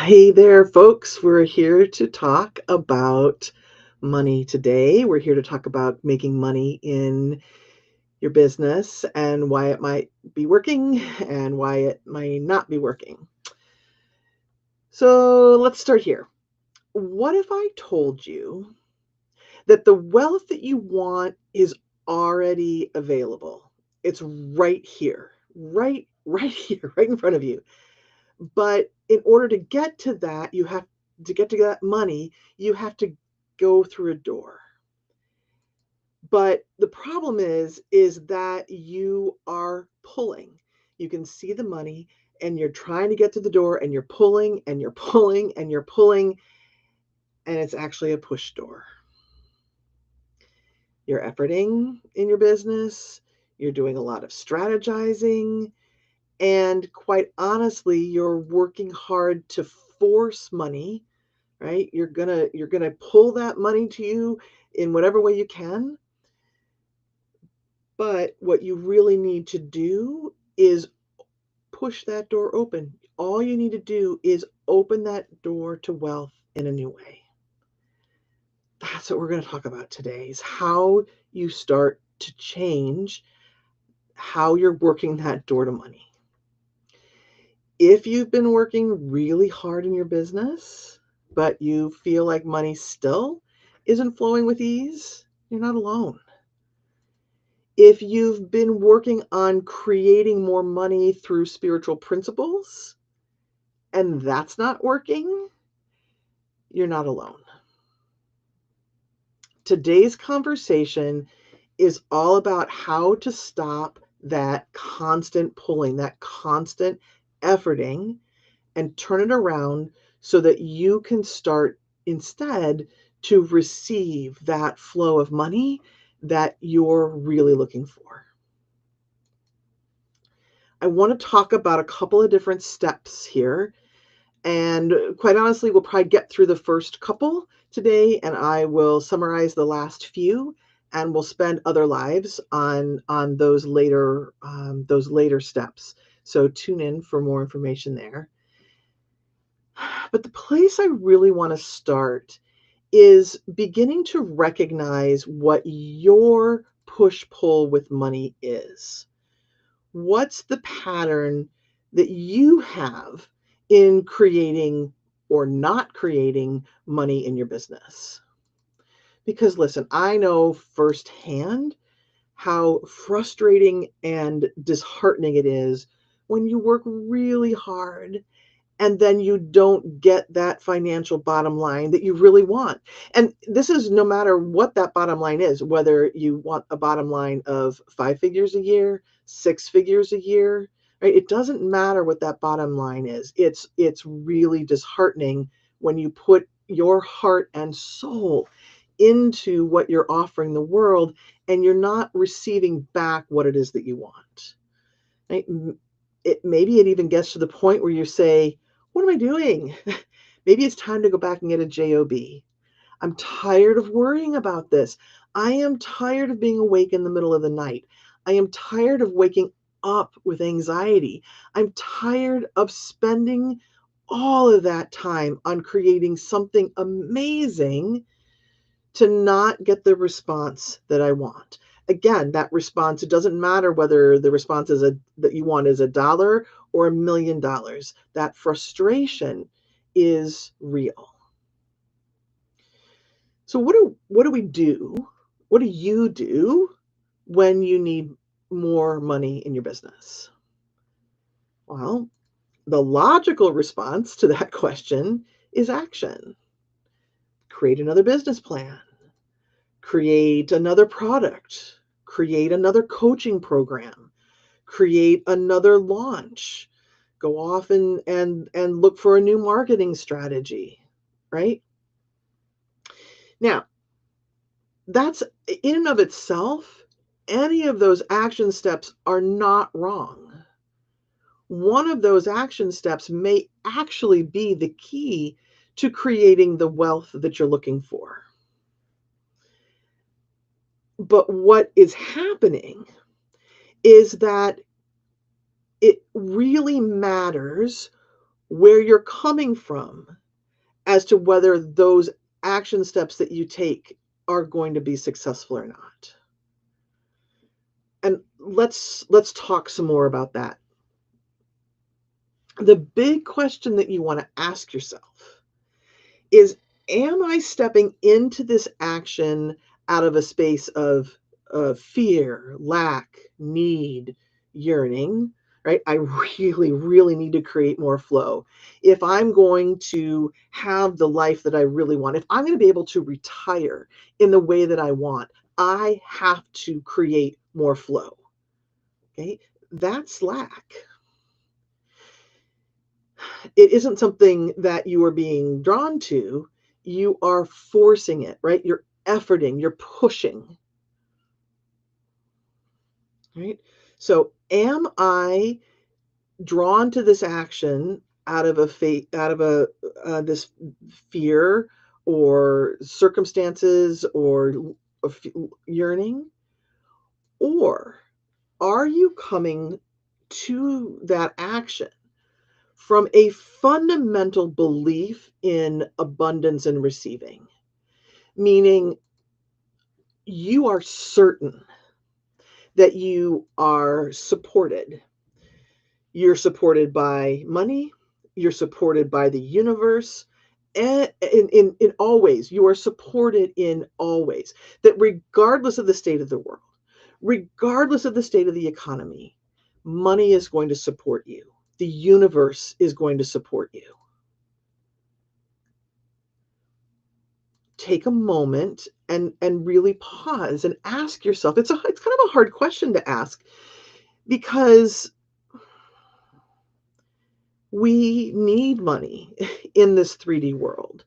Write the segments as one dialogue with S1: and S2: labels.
S1: Hey there, folks. We're here to talk about money today. We're here to talk about making money in your business and why it might be working and why it might not be working. So let's start here. What if I told you that the wealth that you want is already available? It's right here, right here, right in front of you. But in order to get to that, you have to get to that money, you have to go through a door. But the problem is that you are pulling. You can see the money and you're trying to get to the door and you're pulling and you're pulling and you're pulling, and it's actually a push door. You're efforting in your business, you're doing a lot of strategizing, and quite honestly, you're working hard to force money, right? You're gonna pull that money to you in whatever way you can. But what you really need to do is push that door open. All you need to do is open that door to wealth in a new way. That's what we're going to talk about today, is how you start to change how you're working that door to money. If you've been working really hard in your business, but you feel like money still isn't flowing with ease, you're not alone. If you've been working on creating more money through spiritual principles and that's not working, you're not alone. Today's conversation is all about how to stop that constant pulling, that constant efforting, and turn it around so that you can start instead to receive that flow of money that you're really looking for. I want to talk about a couple of different steps here. And quite honestly, we'll probably get through the first couple today, and I will summarize the last few, and we'll spend other lives on those later steps. So tune in for more information there. But the place I really want to start is beginning to recognize what your push pull with money is. What's the pattern that you have in creating or not creating money in your business? Because listen, I know firsthand how frustrating and disheartening it is when you work really hard and then you don't get that financial bottom line that you really want. And this is no matter what that bottom line is, whether you want a bottom line of 5 figures a year, 6 figures a year, right? It doesn't matter what that bottom line is. It's really disheartening when you put your heart and soul into what you're offering the world and you're not receiving back what it is that you want. Right? Maybe it even gets to the point where you say, what am I doing? Maybe it's time to go back and get a job. I'm tired of worrying about this. I am tired of being awake in the middle of the night. I am tired of waking up with anxiety. I'm tired of spending all of that time on creating something amazing to not get the response that I want. Again, that response, it doesn't matter whether the response is that you want is $1 or $1,000,000. That frustration is real. So what do we do? What do you do when you need more money in your business? Well, the logical response to that question is action. Create another business plan. Create another product, create another coaching program, create another launch, go off and look for a new marketing strategy, right? Now, that's in and of itself, any of those action steps are not wrong. One of those action steps may actually be the key to creating the wealth that you're looking for. But what is happening is that it really matters where you're coming from as to whether those action steps that you take are going to be successful or not. And let's talk some more about that. The big question that you want to ask yourself is, am I stepping into this action out of a space of fear, lack, need, yearning, right? I really, really need to create more flow. If I'm going to have the life that I really want, if I'm going to be able to retire in the way that I want, I have to create more flow. Okay, that's lack. It isn't something that you are being drawn to. You are forcing it, right? You're efforting, you're pushing, right? So, am I drawn to this action out of a this fear or circumstances or yearning, or are you coming to that action from a fundamental belief in abundance and receiving, meaning you are certain that you are supported. You're supported by money, you're supported by the universe, and in all ways, you are supported in all ways. That regardless of the state of the world, regardless of the state of the economy, money is going to support you. The universe is going to support you. Take a moment and really pause and ask yourself. It's kind of a hard question to ask, because we need money in this 3D world.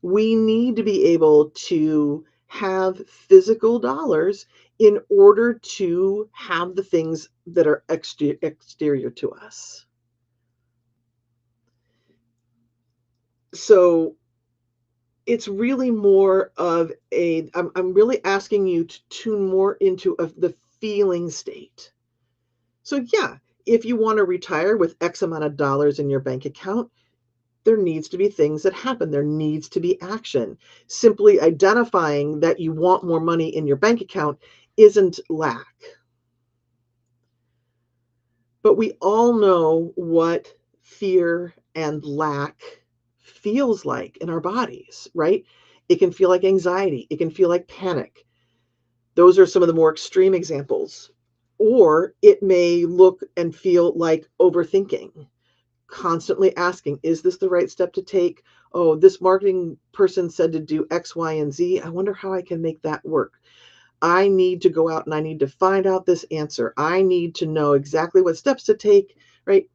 S1: We need to be able to have physical dollars in order to have the things that are exterior to us. So it's really more of I'm really asking you to tune more into the feeling state. So yeah, if you want to retire with X amount of dollars in your bank account, there needs to be things that happen. There needs to be action. Simply identifying that you want more money in your bank account isn't lack. But we all know what fear and lack feels like in our bodies, right? It can feel like anxiety. It can feel like panic. Those are some of the more extreme examples. Or it may look and feel like overthinking, constantly asking, is this the right step to take? Oh, this marketing person said to do X, Y, and Z. I wonder how I can make that work. I need to go out and I need to find out this answer. I need to know exactly what steps to take, right?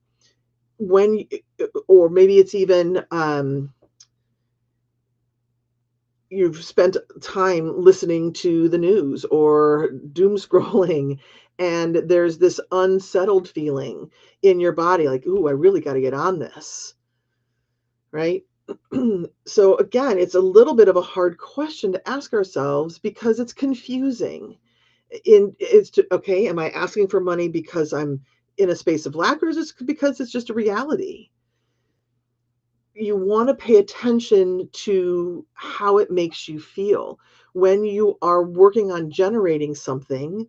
S1: Or maybe it's even you've spent time listening to the news or doom scrolling, and there's this unsettled feeling in your body like, ooh, I really got to get on this, right? So again, it's a little bit of a hard question to ask ourselves because it's confusing. Okay, am I asking for money because I'm in a space of lack, or is it because it's just a reality? You want to pay attention to how it makes you feel when you are working on generating something.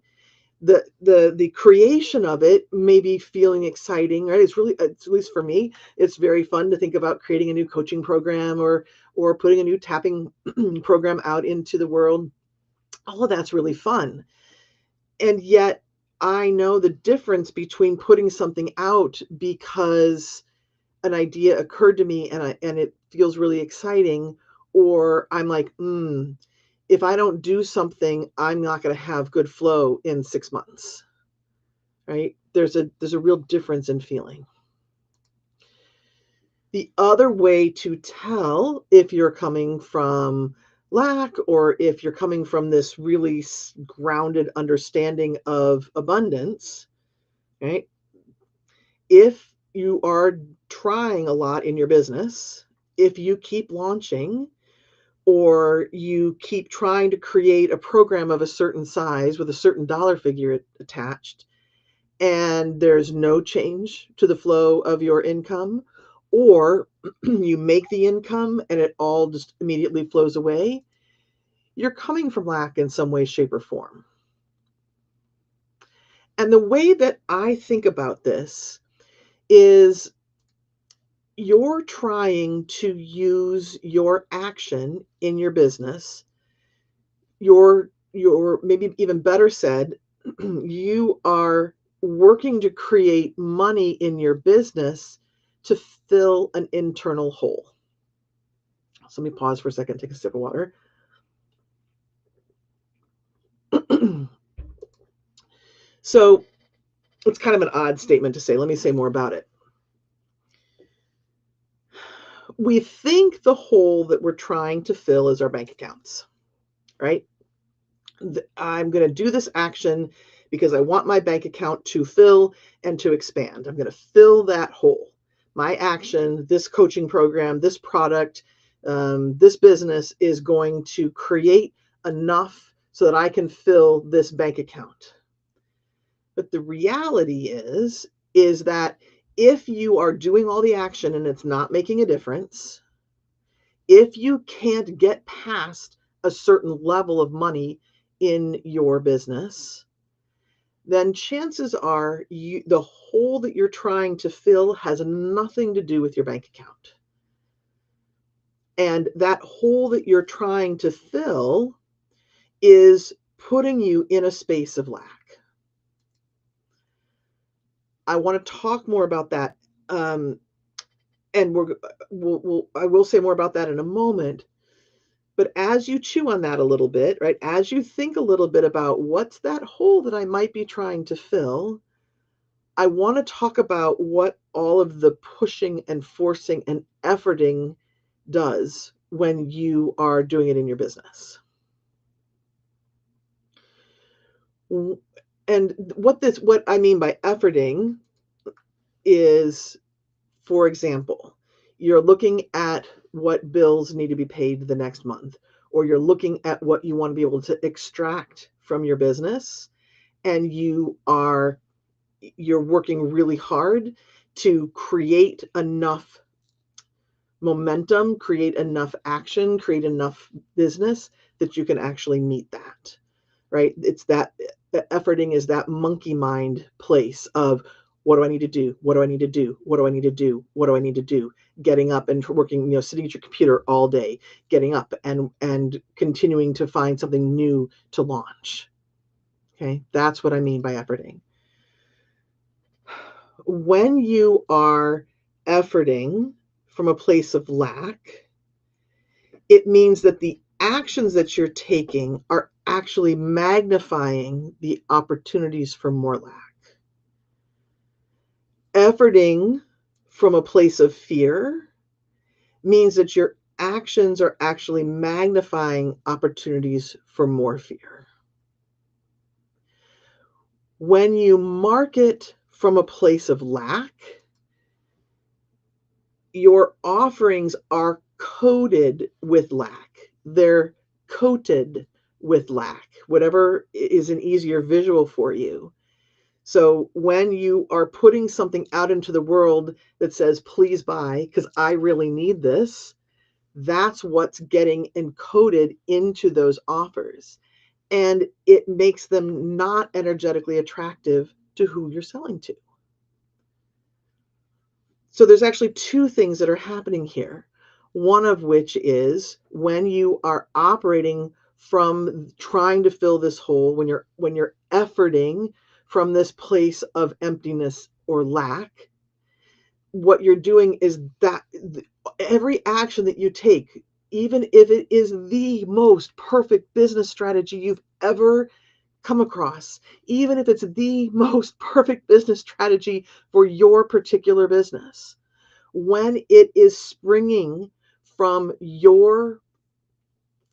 S1: The creation of it may be feeling exciting, right? It's, at least for me, it's very fun to think about creating a new coaching program or putting a new tapping program out into the world. All of that's really fun. And yet I know the difference between putting something out because an idea occurred to me and it feels really exciting, or I'm like, if I don't do something, I'm not going to have good flow in 6 months, right? There's a real difference in feeling. The other way to tell if you're coming from lack or if you're coming from this really grounded understanding of abundance, right? If you are trying a lot in your business, if you keep launching or you keep trying to create a program of a certain size with a certain dollar figure attached, and there's no change to the flow of your income, or you make the income and it all just immediately flows away, you're coming from lack in some way, shape, or form. And the way that I think about this is you're trying to use your action in your business, your maybe even better said, you are working to create money in your business to fill an internal hole. So let me pause for a second, take a sip of water. So it's kind of an odd statement to say. Let me say more about it. We think the hole that we're trying to fill is our bank accounts, right? I'm going to do this action because I want my bank account to fill and to expand. I'm going to fill that hole. My action, this coaching program, this product, this business is going to create enough so that I can fill this bank account. But the reality is that if you are doing all the action and it's not making a difference, if you can't get past a certain level of money in your business, then chances are the hole that you're trying to fill has nothing to do with your bank account. And that hole that you're trying to fill is putting you in a space of lack. I want to talk more about that. And I will say more about that in a moment. But as you chew on that a little bit, right, as you think a little bit about what's that hole that I might be trying to fill, I want to talk about what all of the pushing and forcing and efforting does when you are doing it in your business. And what I mean by efforting is, for example, you're looking at what bills need to be paid the next month, or you're looking at what you want to be able to extract from your business, and you're working really hard to create enough momentum, create enough action, create enough business that you can actually meet that, right? It's that efforting is that monkey mind place of, what do I need to do? What do I need to do? What do I need to do? What do I need to do? Getting up and working, sitting at your computer all day, getting up and continuing to find something new to launch. Okay, that's what I mean by efforting. When you are efforting from a place of lack, it means that the actions that you're taking are actually magnifying the opportunities for more lack. Efforting from a place of fear means that your actions are actually magnifying opportunities for more fear. When you market from a place of lack, your offerings are coated with lack. They're coated with lack, whatever is an easier visual for you. So when you are putting something out into the world that says, please buy, because I really need this, that's what's getting encoded into those offers. And it makes them not energetically attractive to who you're selling to. So there's actually two things that are happening here. One of which is when you are operating from trying to fill this hole, when you're efforting from this place of emptiness or lack, what you're doing is that every action that you take, even if it is the most perfect business strategy you've ever come across, even if it's the most perfect business strategy for your particular business, when it is springing from your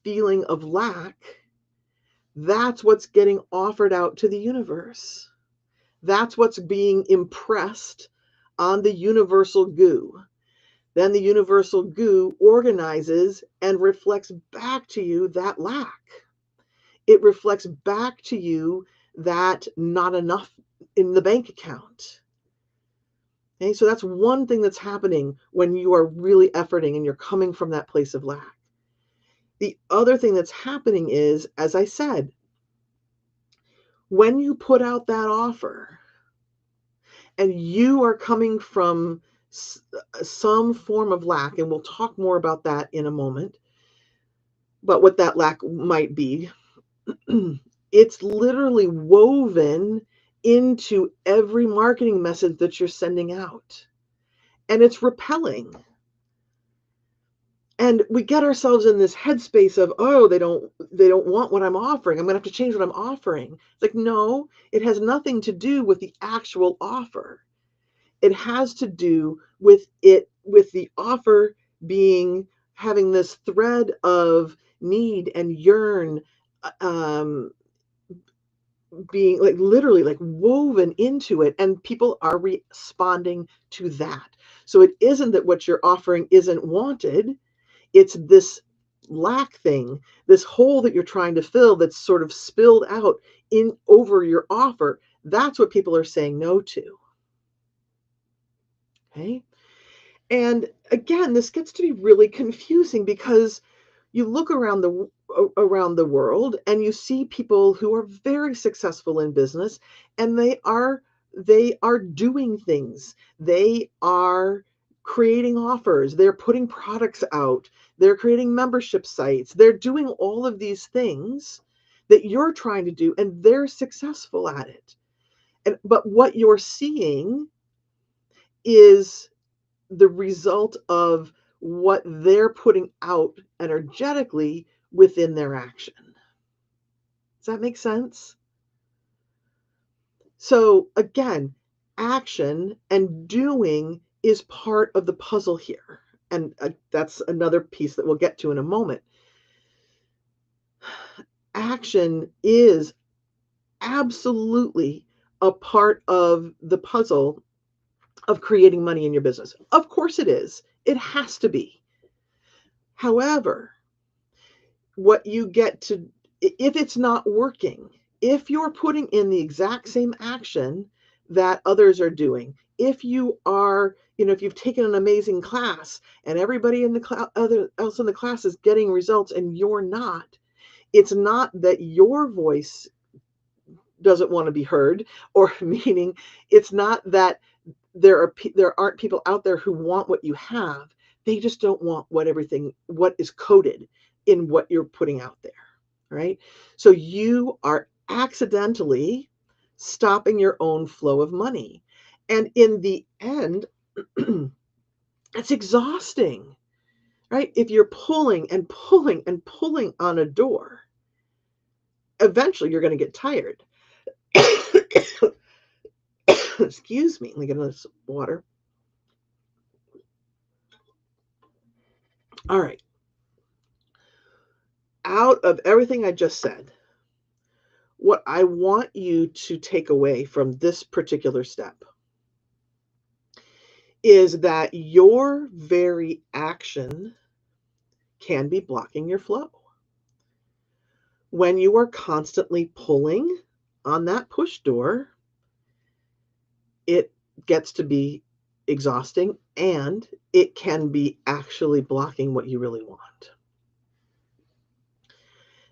S1: feeling of lack, that's what's getting offered out to the universe. That's what's being impressed on the universal goo. Then the universal goo organizes and reflects back to you that lack. It reflects back to you that not enough in the bank account. Okay, so that's one thing that's happening when you are really efforting and you're coming from that place of lack. The other thing that's happening is, as I said, when you put out that offer and you are coming from some form of lack, and we'll talk more about that in a moment, but what that lack might be, it's literally woven into every marketing message that you're sending out. And it's repelling. And we get ourselves in this headspace of, oh, they don't want what I'm offering. I'm going to have to change what I'm offering. It's like, no, it has nothing to do with the actual offer. It has to do with the offer having this thread of need and yearn, um, being like literally like woven into it, and people are responding to that. So it isn't that what you're offering isn't wanted. It's this lack thing, this hole that you're trying to fill that's sort of spilled out in over your offer. That's what people are saying no to. Okay. And again, this gets to be really confusing because you look around the world and you see people who are very successful in business, and they are doing things. They are creating offers, they're putting products out, they're creating membership sites, they're doing all of these things that you're trying to do, and they're successful at it. But what you're seeing is the result of what they're putting out energetically within their action. Does that make sense? So again, action and doing is part of the puzzle here. And that's another piece that we'll get to in a moment. Action is absolutely a part of the puzzle of creating money in your business. Of course it is. It has to be. However, what you get to, if it's not working, if you're putting in the exact same action that others are doing, if you are, if you've taken an amazing class and everybody in the other else in the class is getting results and you're not, it's not that your voice doesn't want to be heard, or meaning it's not that there aren't people out there who want what you have. They just don't want what is coded in what you're putting out there, right? So you are accidentally stopping your own flow of money. And in the end, it's exhausting, right? If you're pulling and pulling and pulling on a door, eventually you're going to get tired. Excuse me. Let me get another sip of water. All right. Out of everything I just said, what I want you to take away from this particular step is that your very action can be blocking your flow. When you are constantly pulling on that push door, it gets to be exhausting, and it can be actually blocking what you really want.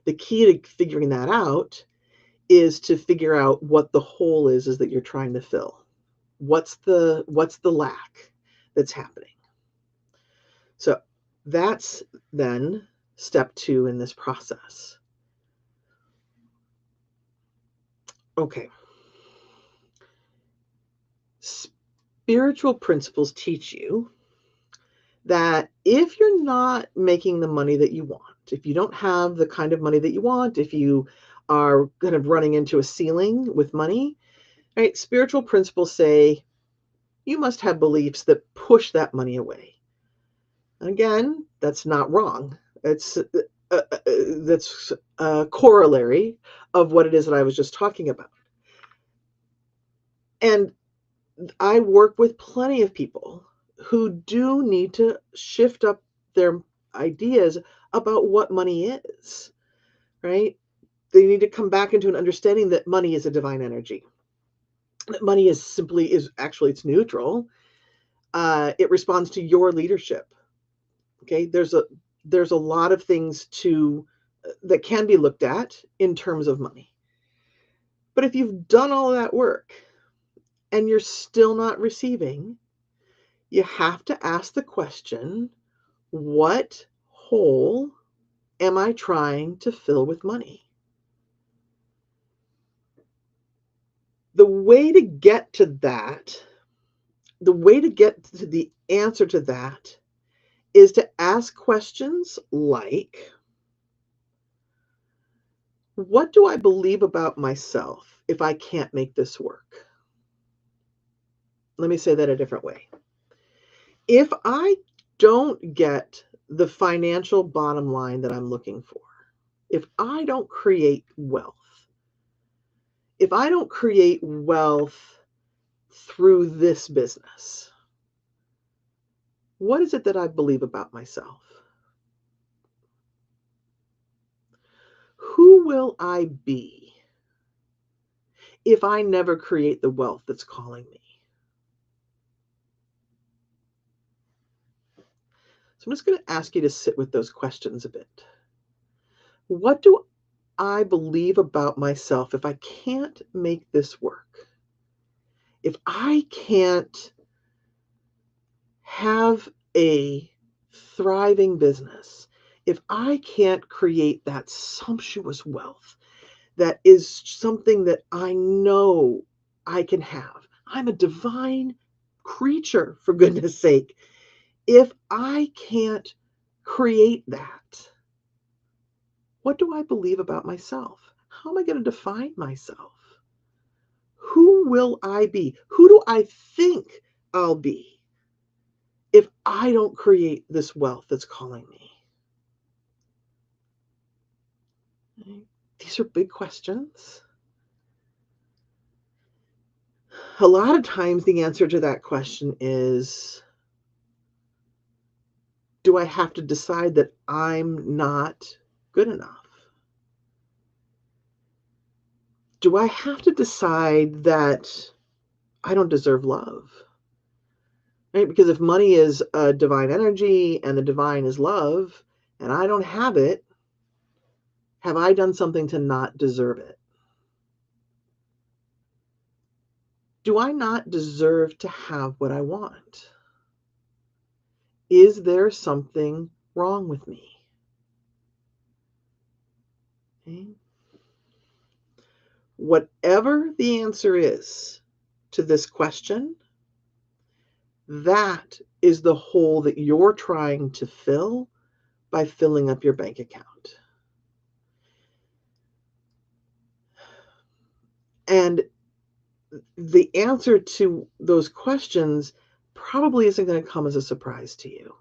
S1: The key to figuring that out is to figure out what the hole is that you're trying to fill. What's the lack that's happening? So that's then step 2 in this process. Okay. Spiritual principles teach you that if you're not making the money that you want, if you don't have the kind of money that you want, if you are kind of running into a ceiling with money, right? Spiritual principles say you must have beliefs that push that money away. Again, that's not wrong. That's a corollary of what it is that I was just talking about. And I work with plenty of people who do need to shift up their ideas about what money is, right? They need to come back into an understanding that money is a divine energy. That money is actually, it's neutral. It responds to your leadership. Okay, there's a lot of things to that can be looked at in terms of money. But if you've done all of that work and you're still not receiving, you have to ask the question, what hole am I trying to fill with money? The way to get to that, the way to get to the answer to that is to ask questions like, what do I believe about myself if I can't make this work? Let me say that a different way. If I don't get the financial bottom line that I'm looking for, if I don't create wealth, if I don't create wealth through this business, what is it that I believe about myself? Who will I be if I never create the wealth that's calling me? So I'm just going to ask you to sit with those questions a bit. What do I believe about myself if I can't make this work? If I can't have a thriving business, if I can't create that sumptuous wealth that is something that I know I can have, I'm a divine creature, for goodness sake. If I can't create that, what do I believe about myself? How am I going to define myself? Who will I be? Who do I think I'll be if I don't create this wealth that's calling me? These are big questions. A lot of times the answer to that question is, do I have to decide that I'm not good enough? Do I have to decide that I don't deserve love? Right? Because if money is a divine energy and the divine is love, and I don't have it, have I done something to not deserve it? Do I not deserve to have what I want? Is there something wrong with me? Okay. Whatever the answer is to this question, that is the hole that you're trying to fill by filling up your bank account. And the answer to those questions probably isn't going to come as a surprise to you,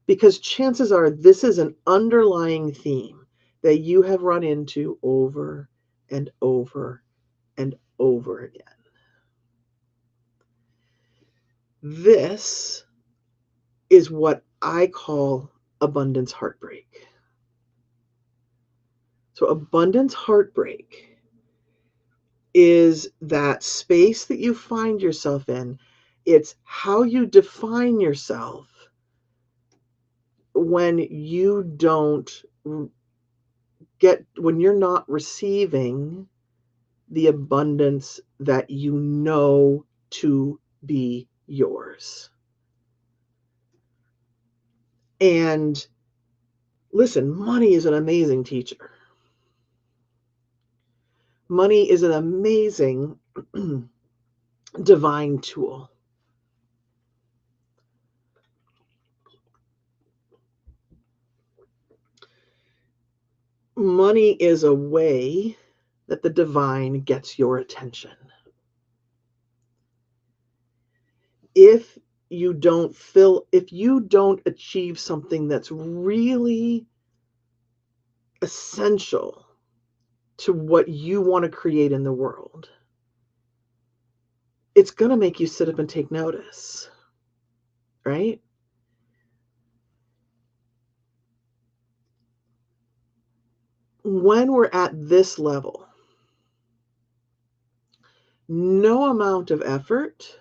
S1: because chances are this is an underlying theme that you have run into over and over and over again. This is what I call abundance heartbreak. So abundance heartbreak is that space that you find yourself in. It's how you define yourself when you don't when you're not receiving the abundance that you know to be yours. And listen, money is an amazing teacher. Money is an amazing divine tool. Money is a way that the divine gets your attention. If you don't achieve something that's really essential to what you want to create in the world, it's going to make you sit up and take notice, right? When we're at this level, no amount of effort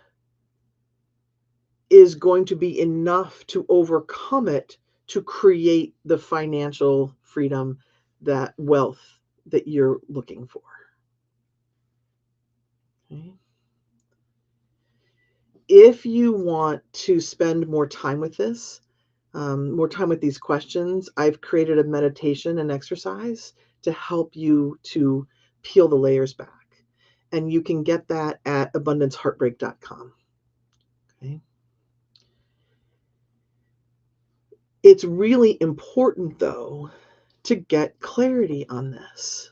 S1: is going to be enough to overcome it to create the financial freedom, that wealth that you're looking for. Okay. If you want to spend more time with this, more time with these questions, I've created a meditation and exercise to help you to peel the layers back. And you can get that at abundanceheartbreak.com. Okay. It's really important, though, to get clarity on this.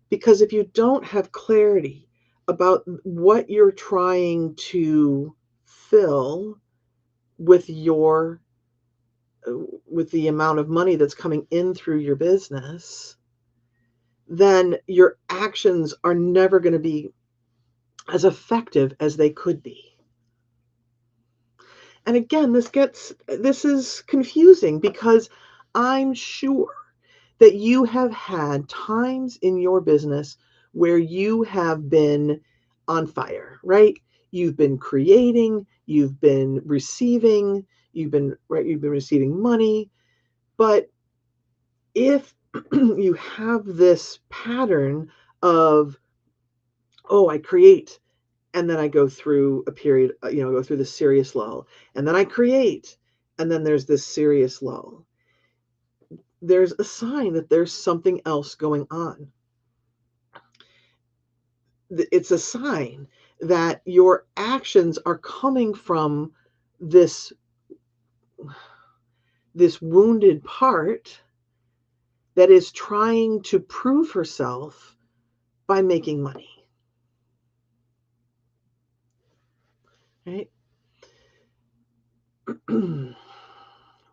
S1: Because if you don't have clarity about what you're trying to fill with your with the amount of money that's coming in through your business, then your actions are never going to be as effective as they could be. And again, this is confusing because I'm sure that you have had times in your business where you have been on fire, right? You've been creating, you've been receiving, you've been receiving money. But if you have this pattern of, oh, I create, and then I go through a period, go through the serious lull, and then I create, and then there's this serious lull. There's a sign that there's something else going on. It's a sign that your actions are coming from this wounded part that is trying to prove herself by making money. Right?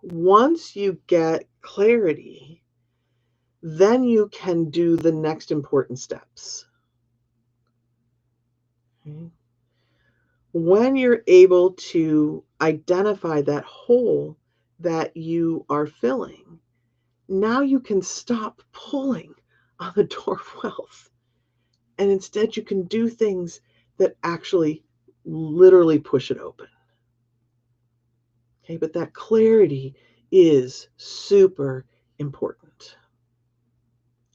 S1: Once you get clarity, then you can do the next important steps. Okay? When you're able to identify that hole that you are filling, now you can stop pulling on the door of wealth. And instead, you can do things that actually literally push it open. Okay, but that clarity is super important.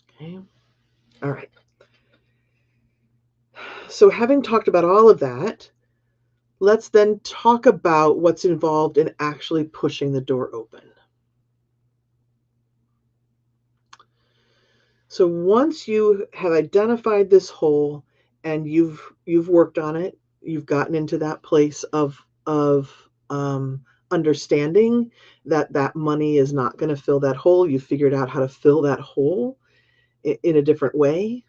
S1: Okay, all right. So, having talked about all of that, let's then talk about what's involved in actually pushing the door open. So once you have identified this hole and you've worked on it, you've gotten into that place of understanding that that money is not going to fill that hole. You figured out how to fill that hole in a different way.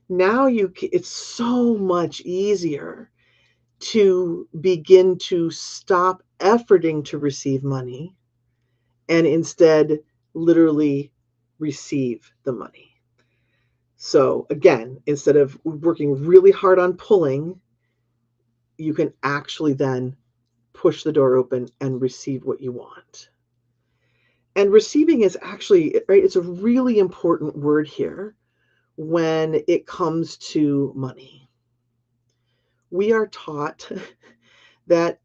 S1: Now it's so much easier to begin to stop efforting to receive money and instead literally receive the money. So again, instead of working really hard on pulling, you can actually then push the door open and receive what you want. And receiving is actually, right, it's a really important word here when it comes to money. We are taught that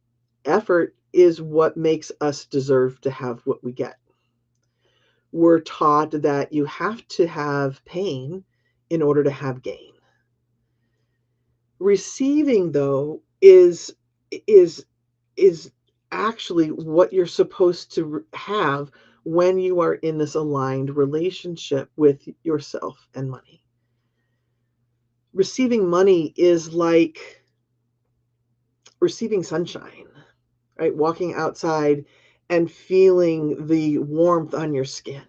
S1: effort is what makes us deserve to have what we get. We're taught that you have to have pain in order to have gain. Receiving, though, is actually what you're supposed to have when you are in this aligned relationship with yourself and money. Receiving money is like receiving sunshine, right? Walking outside and feeling the warmth on your skin.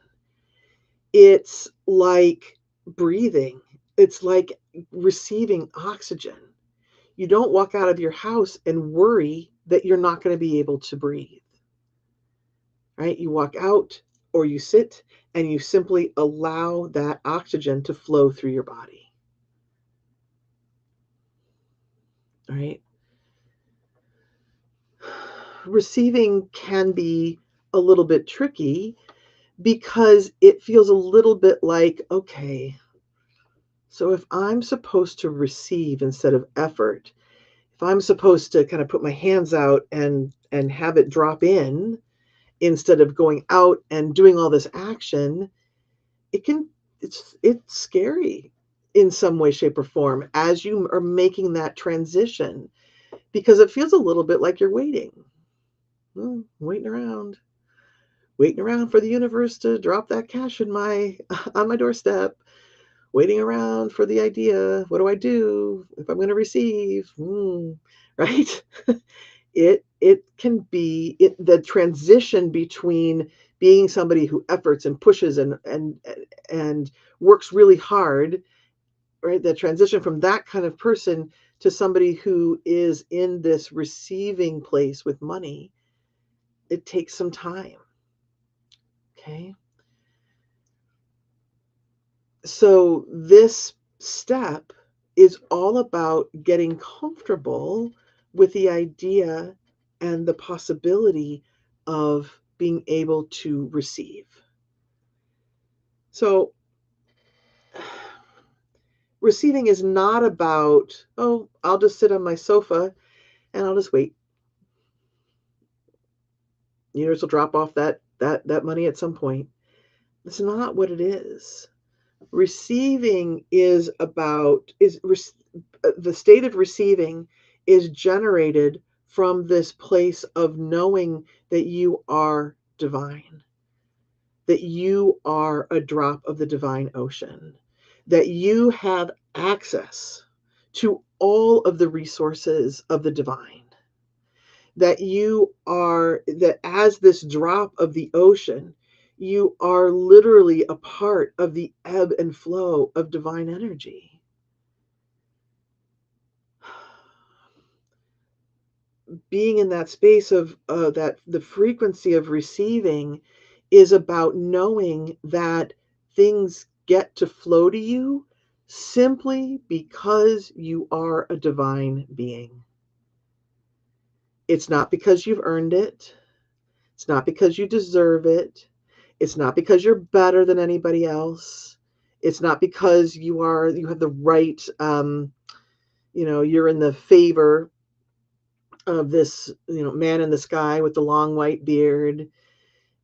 S1: It's like breathing. It's like receiving oxygen. You don't walk out of your house and worry that you're not going to be able to breathe, right? You walk out or you sit and you simply allow that oxygen to flow through your body, right? Receiving can be a little bit tricky because it feels a little bit like, okay, so if I'm supposed to receive instead of effort, if I'm supposed to kind of put my hands out and have it drop in instead of going out and doing all this action, it can it's scary in some way, shape, or form as you are making that transition because it feels a little bit like you're waiting. Waiting around for the universe to drop that cash in my on my doorstep, waiting around for the idea. What do I do if I'm going to receive? Right? It can be the transition between being somebody who efforts and pushes and works really hard, right? The transition from that kind of person to somebody who is in this receiving place with money, it takes some time. Okay. So this step is all about getting comfortable with the idea and the possibility of being able to receive. So receiving is not about, oh, I'll just sit on my sofa and I'll just wait. The universe will drop off that money at some point. That's not what it is. Receiving is about the state of receiving is generated from this place of knowing that you are divine, that you are a drop of the divine ocean, that you have access to all of the resources of the divine, that you are, that as this drop of the ocean, you are literally a part of the ebb and flow of divine energy. Being in that space of that the frequency of receiving is about knowing that things get to flow to you simply because you are a divine being. It's not because you've earned it. It's not because you deserve it. It's not because you're better than anybody else. It's not because you have the right, you're in the favor of this, man in the sky with the long white beard.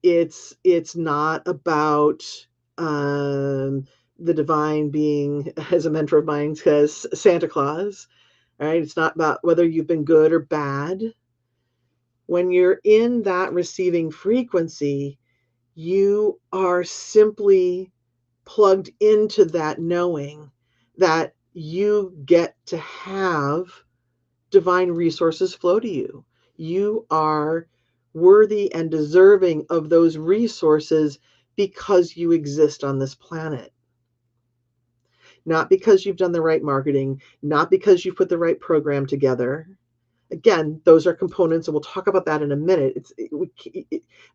S1: It's not about the divine being, as a mentor of mine says, Santa Claus. All right. It's not about whether you've been good or bad. When you're in that receiving frequency, you are simply plugged into that knowing that you get to have divine resources flow to you. You are worthy and deserving of those resources because you exist on this planet. Not because you've done the right marketing, not because you've put the right program together. Again, those are components, and we'll talk about that in a minute.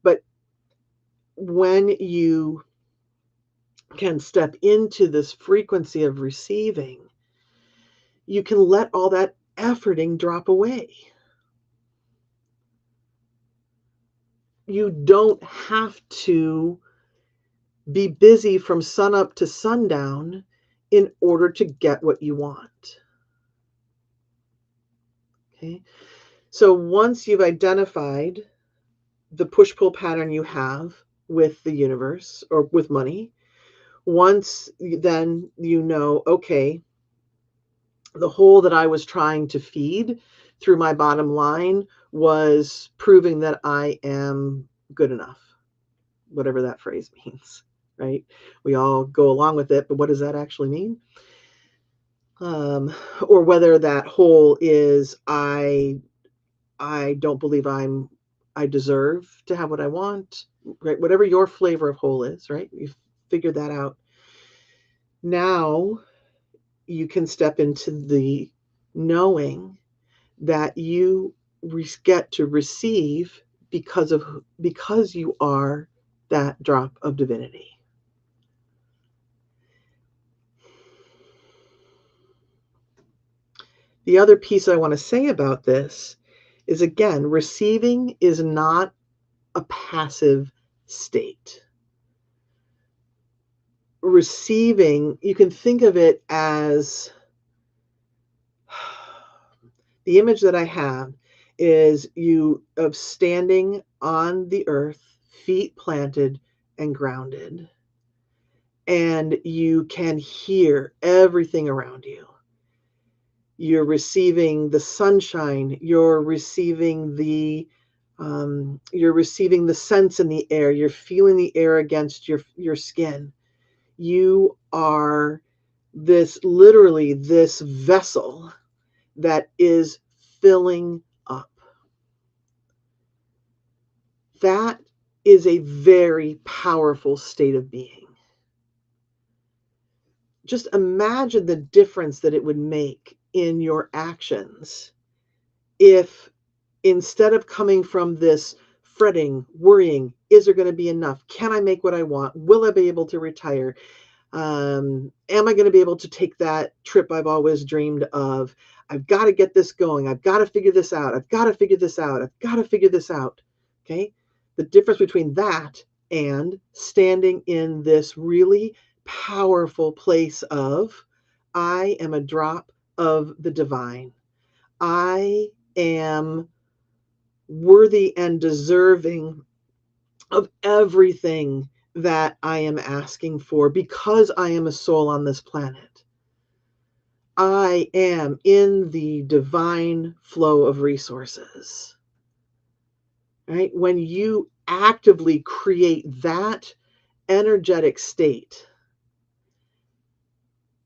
S1: But when you can step into this frequency of receiving, you can let all that efforting drop away. You don't have to be busy from sunup to sundown in order to get what you want. Okay. So once you've identified the push-pull pattern you have with the universe or with money, then you know, okay, the hole that I was trying to feed through my bottom line was proving that I am good enough, whatever that phrase means, right? We all go along with it, but what does that actually mean? Or whether that hole is I don't believe I deserve to have what I want, right? Whatever your flavor of whole is, right? You've figured that out. Now you can step into the knowing that you get to receive because you are that drop of divinity. The other piece I want to say about this is, again, receiving is not a passive state. Receiving, you can think of it as The image that I have is you of standing on the earth, feet planted and grounded, and you can hear everything around you. You're receiving the sunshine, you're receiving the scents in the air, you're feeling the air against your skin. You are literally this vessel that is filling up. That is a very powerful state of being. Just imagine the difference that it would make in your actions if, instead of coming from this fretting, worrying, is there going to be enough? Can I make what I want? Will I be able to retire? Am I going to be able to take that trip I've always dreamed of? I've got to get this going. I've got to figure this out. I've got to figure this out. I've got to figure this out. Okay. The difference between that and standing in this really powerful place of, I am a drop of the divine. I am worthy and deserving of everything that I am asking for because I am a soul on this planet. I am in the divine flow of resources. Right? When you actively create that energetic state,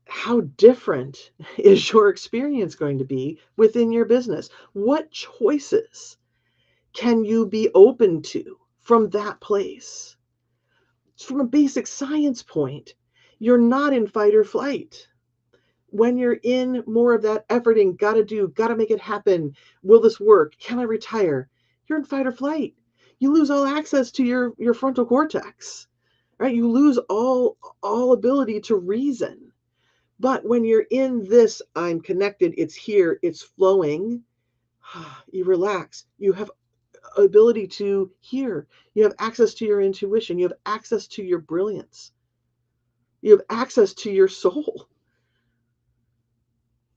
S1: how different is your experience going to be within your business? What choices can you be open to from that place? From a basic science point, you're not in fight or flight. When you're in more of that efforting, gotta do, gotta make it happen, will this work? Can I retire? You're in fight or flight. You lose all access to your frontal cortex, right? You lose all ability to reason. But when you're in this, I'm connected, it's here, it's flowing, you relax. You have ability to hear. You have access to your intuition. You have access to your brilliance. You have access to your soul.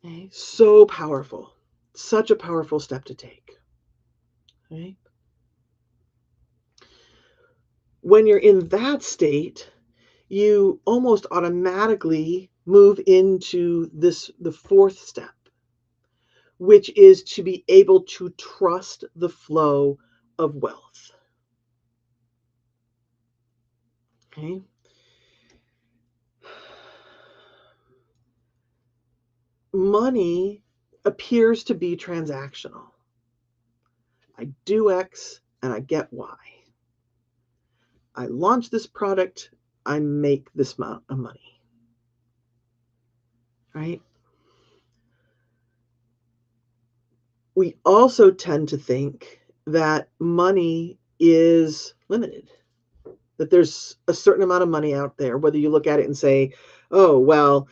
S1: Okay? So powerful. Such a powerful step to take. Okay? When you're in that state, you almost automatically move into the fourth step, which is to be able to trust the flow of wealth. Okay? Money appears to be transactional. I do X and I get Y. I launch this product, I make this amount of money. Right? We also tend to think that money is limited, that there's a certain amount of money out there, whether you look at it and say, oh, well,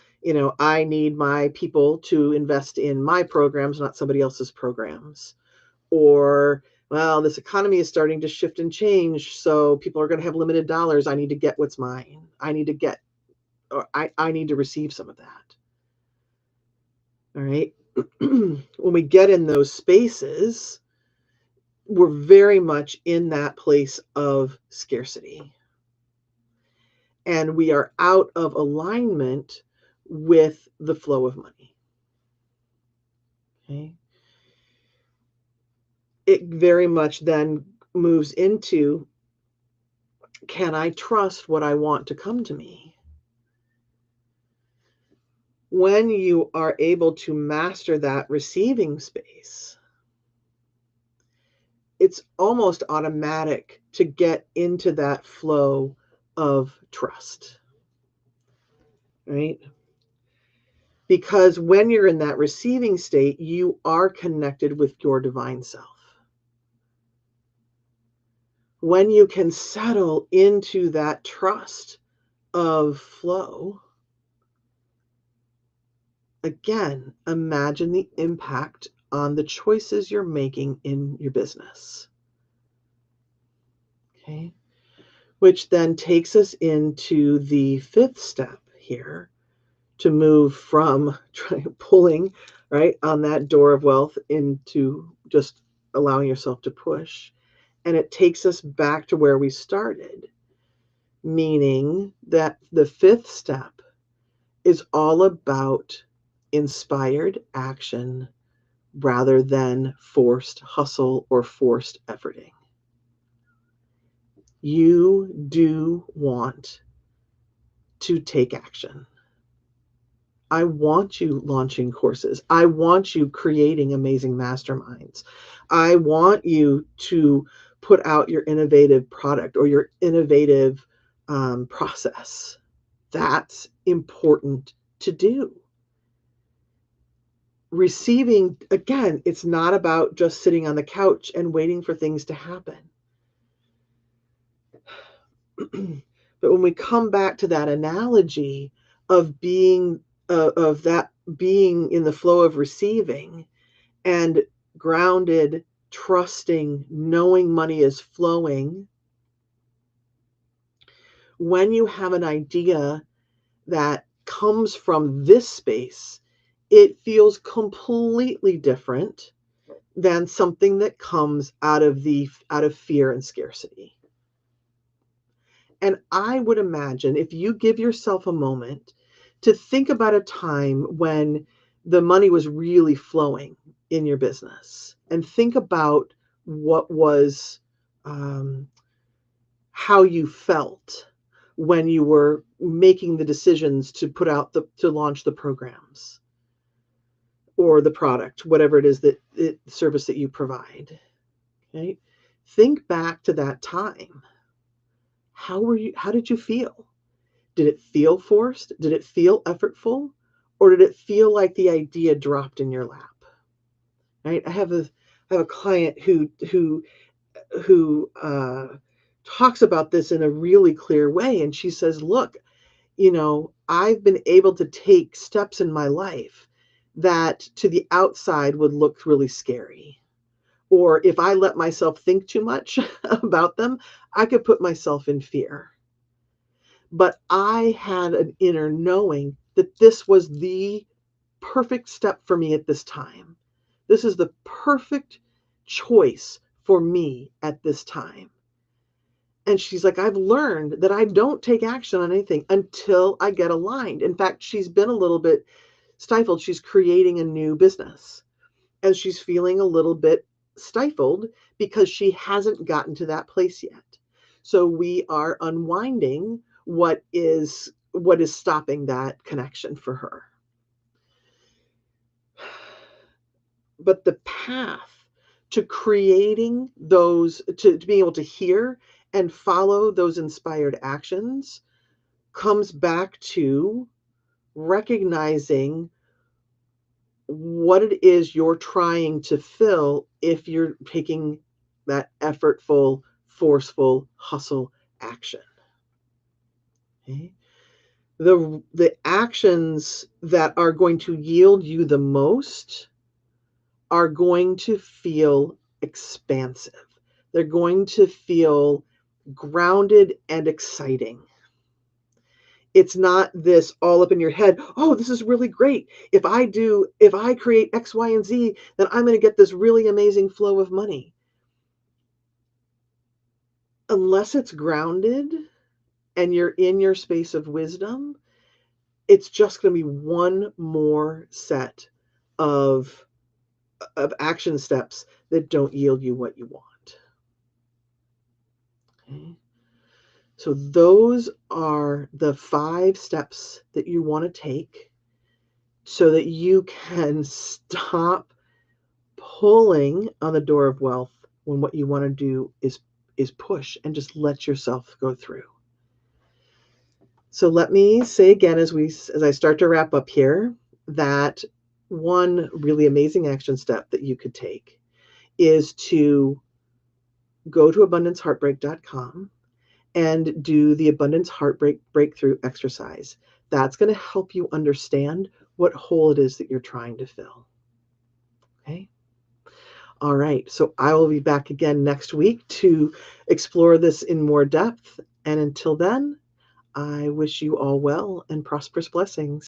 S1: I need my people to invest in my programs, not somebody else's programs. Or, well, this economy is starting to shift and change, so people are going to have limited dollars. I need to get what's mine. I need to receive some of that. All right. When we get in those spaces, we're very much in that place of scarcity. And we are out of alignment with the flow of money. Okay. It very much then moves into, can I trust what I want to come to me? When you are able to master that receiving space, it's almost automatic to get into that flow of trust, right? Because when you're in that receiving state, you are connected with your divine self. When you can settle into that trust of flow, again, imagine the impact on the choices you're making in your business. Okay. Which then takes us into the fifth step here, to move from pulling, right, on that door of wealth into just allowing yourself to push. And it takes us back to where we started, meaning that the fifth step is all about inspired action rather than forced hustle or forced efforting. You do want to take action. I want you launching courses. I want you creating amazing masterminds. I want you to put out your innovative product or your innovative process. That's important to do. Receiving, again, it's not about just sitting on the couch and waiting for things to happen. But when we come back to that analogy of being of that being in the flow of receiving and grounded, trusting, knowing money is flowing, when you have an idea that comes from this space, it feels completely different than something that comes out of fear and scarcity. And I would imagine if you give yourself a moment to think about a time when the money was really flowing in your business and think about what was how you felt when you were making the decisions to to launch the programs or the product, whatever it is service that you provide. Okay? Think back to that time. How did you feel? Did it feel forced? Did it feel effortful? Or did it feel like the idea dropped in your lap? Right? I have a client who talks about this in a really clear way. And she says, look, I've been able to take steps in my life that to the outside would look really scary. Or if I let myself think too much about them, I could put myself in fear. But I had an inner knowing that this was the perfect step for me at this time. This is the perfect choice for me at this time. And she's like, I've learned that I don't take action on anything until I get aligned. In fact, she's been a little bit stifled. She's creating a new business and she's feeling a little bit stifled because she hasn't gotten to that place yet. So we are unwinding what is stopping that connection for her. But the path to creating those, to being able to hear and follow those inspired actions comes back to recognizing what it is you're trying to fill if you're taking that effortful, forceful hustle action. Okay? The actions that are going to yield you the most are going to feel expansive. They're going to feel grounded and exciting. It's not this all up in your head, oh, this is really great. If I create X, Y, and Z, then I'm going to get this really amazing flow of money. Unless it's grounded and you're in your space of wisdom, it's just going to be one more set of action steps that don't yield you what you want. Okay. So those are the 5 steps that you want to take so that you can stop pulling on the door of wealth when what you want to do is push and just let yourself go through. So let me say again as I start to wrap up here that one really amazing action step that you could take is to go to abundanceheartbreak.com and do the Abundance Heartbreak Breakthrough exercise. That's going to help you understand what hole it is that you're trying to fill. Okay? All right. So I will be back again next week to explore this in more depth. And until then, I wish you all well and prosperous blessings.